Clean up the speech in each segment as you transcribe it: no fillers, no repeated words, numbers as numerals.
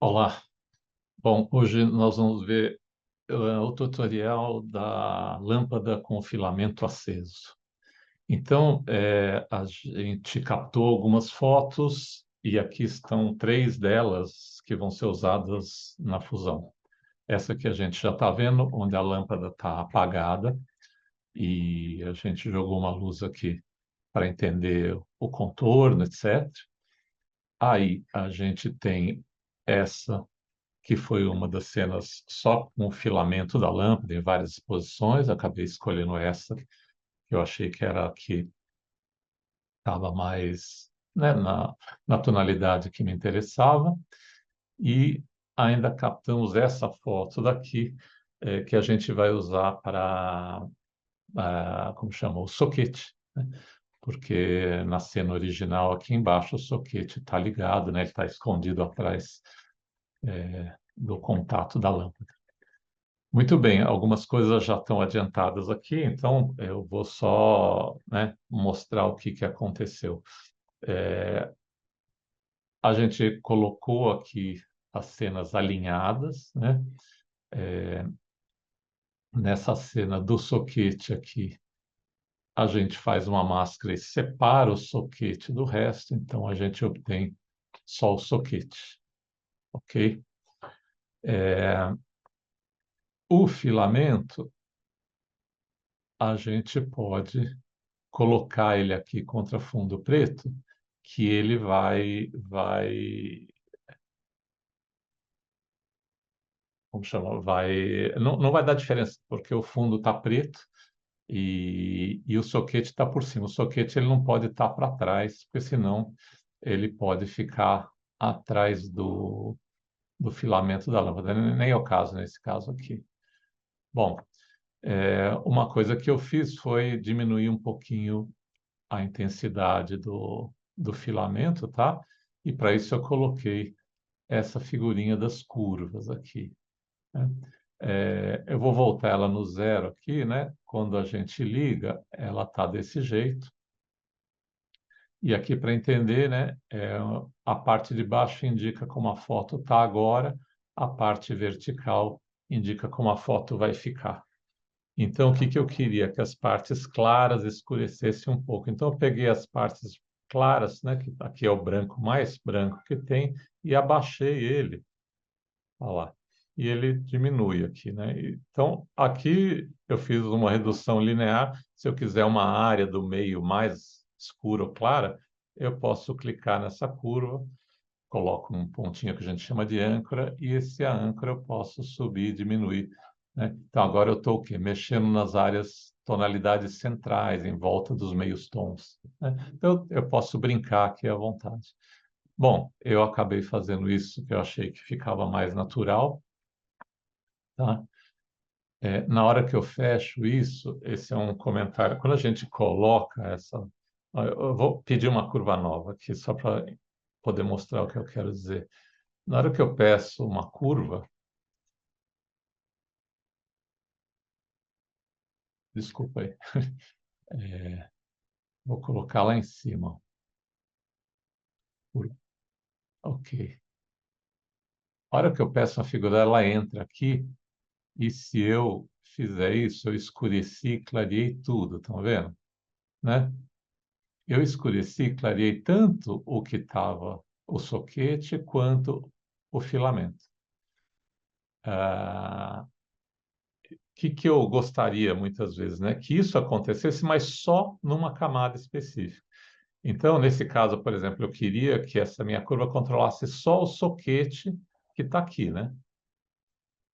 Olá. Bom, hoje nós vamos ver o tutorial da lâmpada com filamento aceso. Então, a gente captou algumas fotos e aqui estão três delas que vão ser usadas na fusão. Essa que a gente já está vendo, onde a lâmpada está apagada e a gente jogou uma luz aqui para entender o contorno, etc. Aí a gente tem essa que foi uma das cenas só com o filamento da lâmpada em várias posições. Acabei escolhendo essa, que eu achei que era a que estava mais, né, na tonalidade que me interessava. E ainda captamos essa foto daqui, que a gente vai usar para, como chama, o soquete, né? Porque na cena original, aqui embaixo, o soquete está ligado, né? Ele está escondido atrás, do contato da lâmpada. Muito bem, algumas coisas já estão adiantadas aqui, então eu vou só, né, mostrar o que que aconteceu. É, a gente colocou aqui as cenas alinhadas, né? Nessa cena do soquete aqui, a gente faz uma máscara e separa o soquete do resto, então a gente obtém só o soquete, ok? O filamento, a gente pode colocar ele aqui contra fundo preto, que ele como chama? Não vai dar diferença, porque o fundo está preto e o soquete está por cima. O soquete ele não pode estar para trás, porque senão ele pode ficar atrás do filamento da lâmpada. Nem é o caso nesse caso aqui. Bom, uma coisa que eu fiz foi diminuir um pouquinho a intensidade do filamento, tá? E para isso eu coloquei essa figurinha das curvas aqui, né? Eu vou voltar ela no zero aqui, né? Quando a gente liga, ela está desse jeito. E aqui para entender, né? A parte de baixo indica como a foto está agora, a parte vertical indica como a foto vai ficar. Então, o que que eu queria? Que as partes claras escurecessem um pouco. Então, eu peguei as partes claras, né, que aqui é o branco mais branco que tem, e abaixei ele. Olha lá. E ele diminui aqui, né? Então, aqui eu fiz uma redução linear. Se eu quiser uma área do meio mais escura ou clara, eu posso clicar nessa curva, coloco um pontinho que a gente chama de âncora, e esse âncora eu posso subir e diminuir, né? Então, agora eu estou o quê? Mexendo nas áreas, tonalidades centrais, em volta dos meios tons, né? Então, eu posso brincar aqui à vontade. Bom, eu acabei fazendo isso que eu achei que ficava mais natural, tá? Na hora que eu fecho isso, esse é um comentário. Quando a gente coloca essa. Eu vou pedir uma curva nova aqui, só para poder mostrar o que eu quero dizer. Na hora que eu peço uma curva, desculpa aí, vou colocar lá em cima. Curva. Ok. A hora que eu peço a figura, ela entra aqui, e se eu fizer isso, eu escureci, clareei tudo, estão vendo? Né? Eu escureci, clareei tanto o que estava o soquete quanto o filamento. O que eu gostaria muitas vezes, né? Que isso acontecesse, mas só numa camada específica. Então, nesse caso, por exemplo, eu queria que essa minha curva controlasse só o soquete que está aqui, né?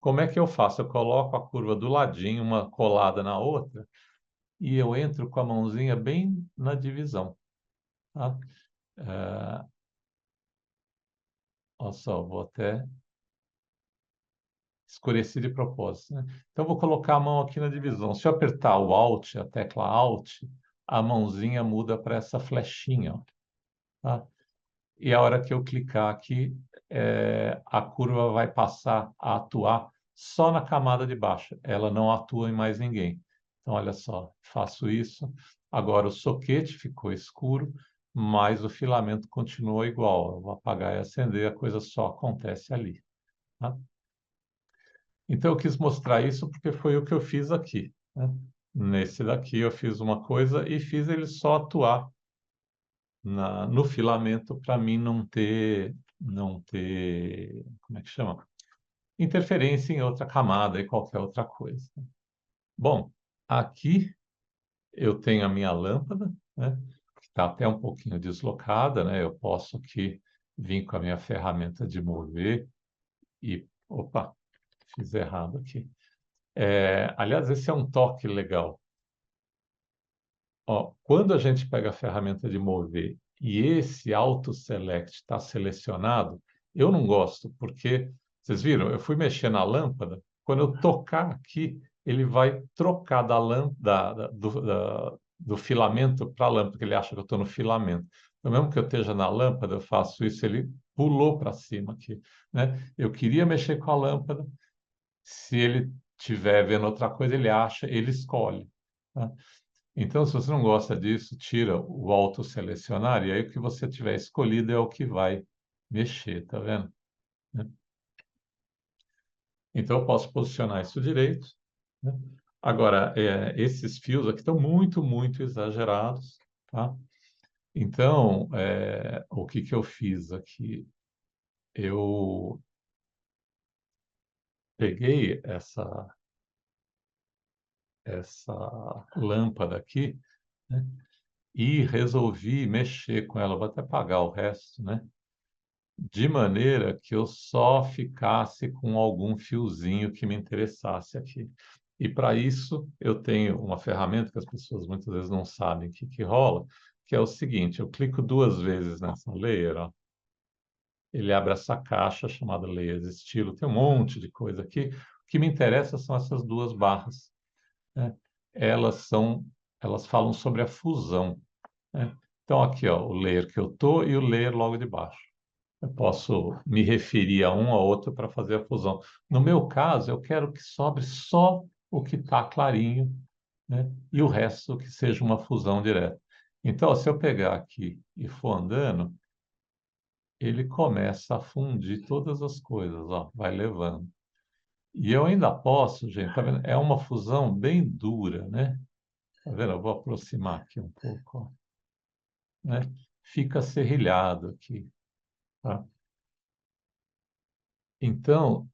Como é que eu faço? Eu coloco a curva do ladinho, uma colada na outra, e eu entro com a mãozinha bem na divisão, tá? É, olha só, vou até escureci de propósito, né? Então, eu vou colocar a mão aqui na divisão. Se eu apertar o Alt, a tecla Alt, a mãozinha muda para essa flechinha, ó, tá? E a hora que eu clicar aqui, a curva vai passar a atuar só na camada de baixo. Ela não atua em mais ninguém. Então, olha só, faço isso. Agora o soquete ficou escuro mas o filamento continua igual. Eu vou apagar e acender, a coisa só acontece ali, tá? Então, eu quis mostrar isso porque foi o que eu fiz aqui, né? Nesse daqui, eu fiz uma coisa e fiz ele só atuar no filamento para mim não ter, como é que chama? Interferência em outra camada e qualquer outra coisa. Bom, aqui eu tenho a minha lâmpada, né? Que está até um pouquinho deslocada, né? Eu posso aqui vir com a minha ferramenta de mover e, opa, fiz errado aqui. Aliás, esse é um toque legal. Ó, quando a gente pega a ferramenta de mover e esse Auto Select está selecionado, eu não gosto, porque, vocês viram, eu fui mexer na lâmpada, quando eu tocar aqui, ele vai trocar da lâmpada, do filamento para a lâmpada, porque ele acha que eu estou no filamento. Então, mesmo que eu esteja na lâmpada, eu faço isso, ele pulou para cima aqui, né? Eu queria mexer com a lâmpada, se ele estiver vendo outra coisa, ele acha, ele escolhe, tá? Então, se você não gosta disso, tira o autoselecionar e aí o que você tiver escolhido é o que vai mexer, tá vendo? Né? Então, eu posso posicionar isso direito, né? Agora, esses fios aqui estão muito, muito exagerados, tá? Então, o que que eu fiz aqui? Eu peguei essa lâmpada aqui, né? E resolvi mexer com ela. Vou até apagar o resto, né? De maneira que eu só ficasse com algum fiozinho que me interessasse aqui. E para isso, eu tenho uma ferramenta que as pessoas muitas vezes não sabem o que que rola, que é o seguinte: eu clico duas vezes nessa layer, ó, ele abre essa caixa chamada Layers Estilo, tem um monte de coisa aqui. O que me interessa são essas duas barras, né? Elas são, elas falam sobre a fusão, né? Então, aqui, ó, o layer que eu tô e o layer logo de baixo. Eu posso me referir a um ou outro para fazer a fusão. No meu caso, eu quero que sobre só o que está clarinho, né? E o resto que seja uma fusão direta. Então, se eu pegar aqui e for andando, ele começa a fundir todas as coisas, ó, vai levando. E eu ainda posso, gente, tá vendo? É uma fusão bem dura, né? Tá vendo? Eu vou aproximar aqui um pouco, ó, né? Fica serrilhado aqui, tá? Então,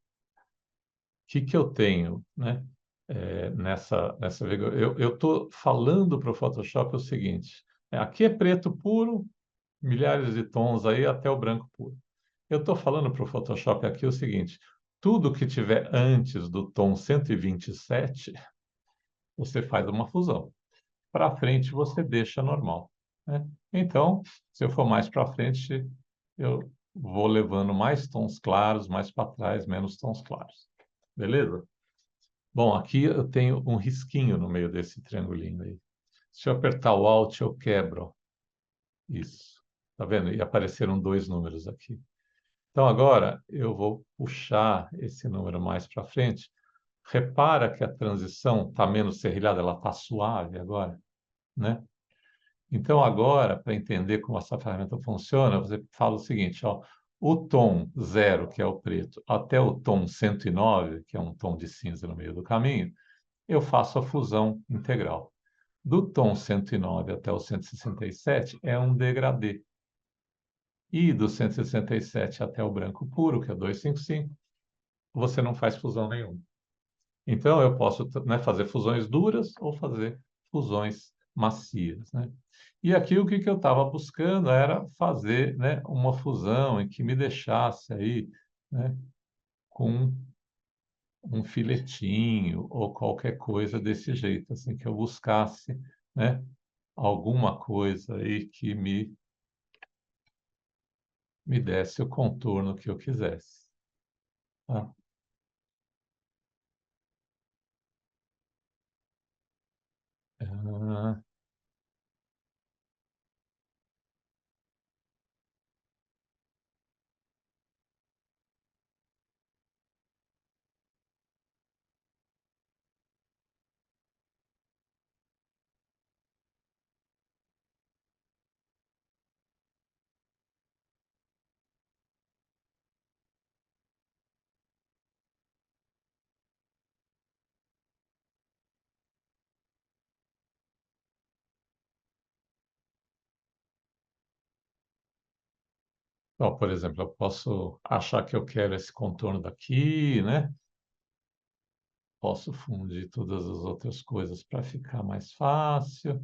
que eu tenho, né? Nessa eu estou falando para o Photoshop o seguinte: aqui é preto puro, milhares de tons aí até o branco puro. Eu estou falando para o Photoshop aqui o seguinte: tudo que tiver antes do tom 127, você faz uma fusão. Para frente você deixa normal, né? Então, se eu for mais para frente, eu vou levando mais tons claros, mais para trás, menos tons claros. Beleza? Bom, aqui eu tenho um risquinho no meio desse triangulinho aí. Se eu apertar o Alt, eu quebro. Isso. Tá vendo? E apareceram dois números aqui. Então agora eu vou puxar esse número mais para frente. Repara que a transição está menos serrilhada, ela está suave agora, né? Então agora, para entender como essa ferramenta funciona, você fala o seguinte, ó, o tom zero, que é o preto, até o tom 109, que é um tom de cinza no meio do caminho, eu faço a fusão integral. Do tom 109 até o 167 é um degradê. E do 167 até o branco puro, que é 255, você não faz fusão nenhuma. Então, eu posso, né, fazer fusões duras ou fazer fusões macias, né? E aqui o que que eu estava buscando era fazer, né, uma fusão em que me deixasse aí, né, com um filetinho ou qualquer coisa desse jeito, assim, que eu buscasse, né, alguma coisa aí que me desse o contorno que eu quisesse, tá? Ah, Então, por exemplo, eu posso achar que eu quero esse contorno daqui, né? Posso fundir todas as outras coisas para ficar mais fácil.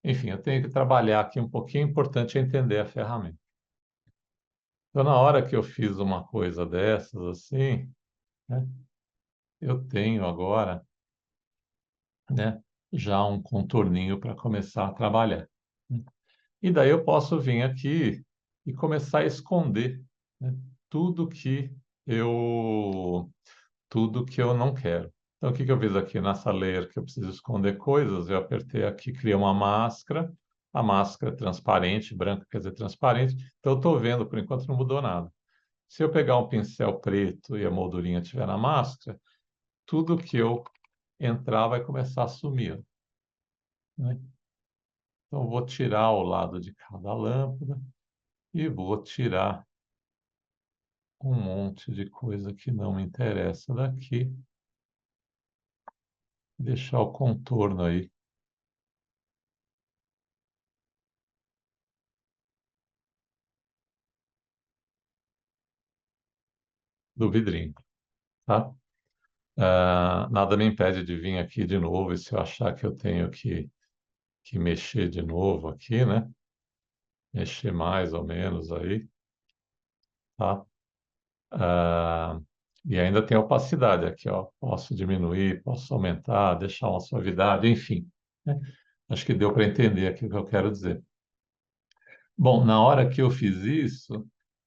Enfim, eu tenho que trabalhar aqui um pouquinho. Importante é entender a ferramenta. Então, na hora que eu fiz uma coisa dessas assim, né, eu tenho agora, né, já um contorninho para começar a trabalhar, né? E daí eu posso vir aqui e começar a esconder, né, tudo que eu tudo que eu não quero. Então, o que que eu fiz aqui nessa layer que eu preciso esconder coisas? Eu apertei aqui, criei uma máscara, a máscara é transparente, branca quer dizer transparente. Então, eu estou vendo, por enquanto não mudou nada. Se eu pegar um pincel preto e a moldurinha estiver na máscara, tudo que eu entrar vai começar a sumir, né? Então, eu vou tirar o lado de cada lâmpada e vou tirar um monte de coisa que não me interessa daqui, deixar o contorno aí do vidrinho, tá? Nada me impede de vir aqui de novo e se eu achar que eu tenho que mexer de novo aqui, né? Mexer mais ou menos aí, tá? Ah, e ainda tem a opacidade aqui, ó. Posso diminuir, posso aumentar, deixar uma suavidade, enfim, né? Acho que deu para entender aqui o que eu quero dizer. Bom, na hora que eu fiz isso,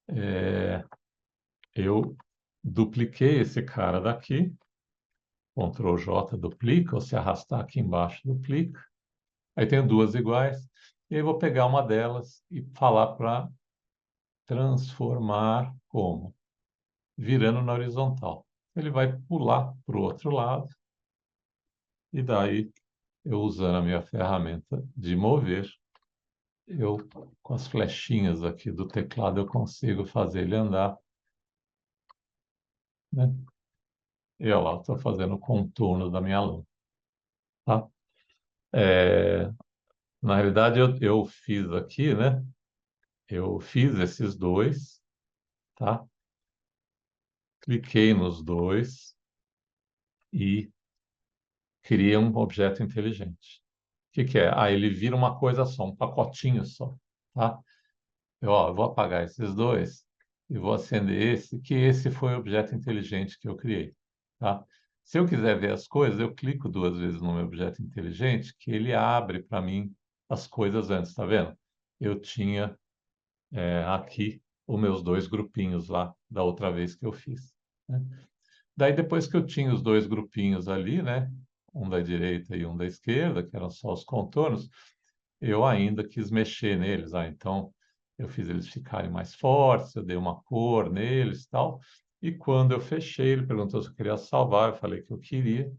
é, eu dupliquei esse cara daqui, Ctrl J duplica, ou se arrastar aqui embaixo, duplica. Aí tenho duas iguais, e aí vou pegar uma delas e falar para transformar como? Virando na horizontal. Ele vai pular para o outro lado, e daí, eu usando a minha ferramenta de mover, eu, com as flechinhas aqui do teclado, eu consigo fazer ele andar, né? E olha lá, estou fazendo o contorno da minha lâmpada, tá? É, na realidade, eu fiz aqui, né? Eu fiz esses dois, tá? Cliquei nos dois e criei um objeto inteligente. O que que é? Ah, ele vira uma coisa só, um pacotinho só, tá? Eu vou apagar esses dois e vou acender esse, que esse foi o objeto inteligente que eu criei, tá? Se eu quiser ver as coisas, eu clico duas vezes no meu objeto inteligente, que ele abre para mim as coisas antes, tá vendo? Eu tinha aqui os meus dois grupinhos lá da outra vez que eu fiz, né? Daí, depois que eu tinha os dois grupinhos ali, né? Um da direita e um da esquerda, que eram só os contornos, eu ainda quis mexer neles. Então, eu fiz eles ficarem mais fortes, eu dei uma cor neles e tal. E quando eu fechei, ele perguntou se eu queria salvar, eu falei que eu queria.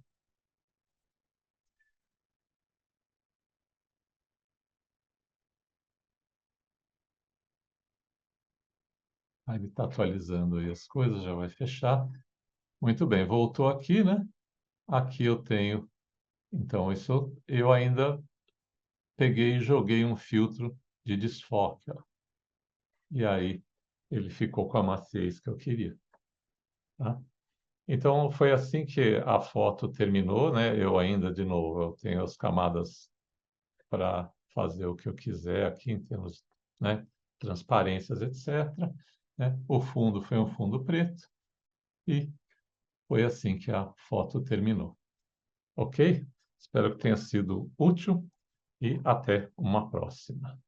Aí ele está atualizando aí as coisas, já vai fechar. Muito bem, voltou aqui, né? Aqui eu tenho. Então, isso eu ainda peguei e joguei um filtro de desfoque, ó. E aí ele ficou com a maciez que eu queria, tá? Então foi assim que a foto terminou, né? Eu ainda, de novo, eu tenho as camadas para fazer o que eu quiser aqui em termos, né, transparências, etc., né? O fundo foi um fundo preto e foi assim que a foto terminou. Ok? Espero que tenha sido útil e até uma próxima.